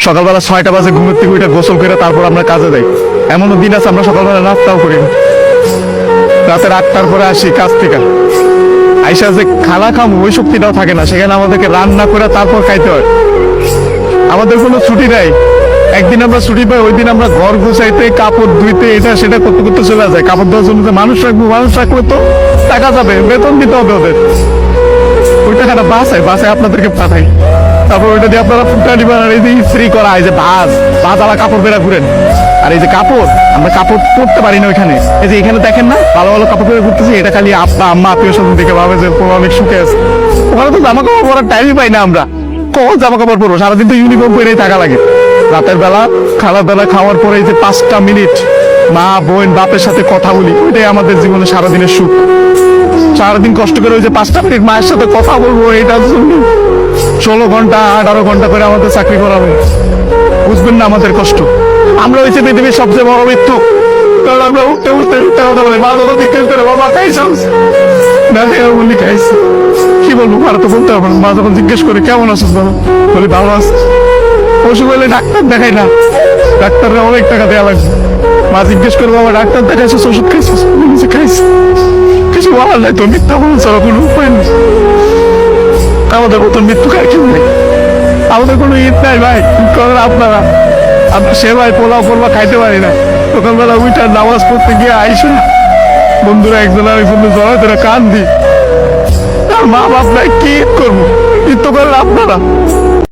সকালবেলা 6টা বাজে ঘুমের থেকে উঠে গোসল করে তারপর আমরা কাজে যাই। এমনও দিন আছে আমরা সকালবেলা নাস্তাও করি না। রাতের 8টার পরে আসি কাজ থেকে, আইসা যে খানা খাবো ওই শক্তিটাও থাকে না, সেখানে আমাদেরকে রান্না করে তারপর খাইতে হয়। আমাদের কোনো ছুটি নাই। একদিন আমরা ছুটি পাই, ওই দিন আমরা ঘর গুছাইতে, কাপড় ধুইতে, এটা সেটা করতে করতে চলে যায়। কাপড় ধোয়ার জন্য যে মানুষ রাখলে তো টাকা যাবে, বেতন দিতে হবে ওদের। ওই টাকাটা বাসায় আপনাদেরকে পাঠাই, তারপর ওইটা দিয়ে আপনারা ফুটা দিবেন। আর এই যে ইস্ত্রি করা, এই যে বাজালা কাপড় বেড়া ঘুরেন, আর এই যে কাপড় আমরা কাপড় পরতে পারি না ওইখানে। এই যে এখানে দেখেন না ভালো ভালো কাপড় পরে ঘুরতেছি, এটা খালি আপা আম্মা আত্মীয় স্বজন দেখে ভাবে যে অনেক সুখে আছে। ওখানে তো জামা কাপড় পরার টাইমই পাই না আমরা। কখন জামা কাপড় পরবো? সারাদিন তো ইউনিফর্ম পরেই থাকা লাগে। রাতের বেলা বেলা খাওয়ার পরে এই যে 5টা মিনিট মা বোন বাপের সাথে কথা বলি, ওইটাই আমাদের জীবনে সারাদিনের সুখ। সারাদিন কষ্ট করে ওই যে 5টা মিনিট মায়ের সাথে কথা বলবো, এটার জন্য 16 ঘন্টা 18 ঘন্টা করে আমাদের চাকরি করা হয়। বুঝবেন না আমাদের কষ্ট। আমরা হয়েছে পৃথিবীর সবচেয়ে বড় মৃত্যু, কারণ আমরা উঠতে উঠতে উঠতে কথা বলি, মা দাদা জিজ্ঞেস করে বাবা খাইছ না, বলি খাইছি। কি বলবো আর তো বলতে হবে না। মা যখন জিজ্ঞেস করে কেমন আছিস বাবা, বলি ভালো আছি। অসুখ হলে ডাক্তার দেখাই না, ডাক্তাররা অনেক টাকা দেওয়া লাগবে। মা জিজ্ঞেস করে বাবা ডাক্তার দেখাইছিস, ওষুধ খাইছিস, বলেছি খাইছি। কিছু বলার নাই তো, মিথ্যা বলা ছাড়া কোনো উপায় নেই। আমাদের মতন মৃত্যু কার কেউ নেই। আমাদের কোনো ঈদ নাই ভাই, করেন আপনারা। আমরা সেবাই পোলাও পোলা খাইতে পারি না। সকালবেলা উইটার নামাজ পড়তে গিয়ে আইসা বন্ধুরা একজন আরেকজনের জড়ায় তোরা কান দি। আর মা বাপ নাই, কি ঈদ করবো? ঈদ তো করেন আপনারা।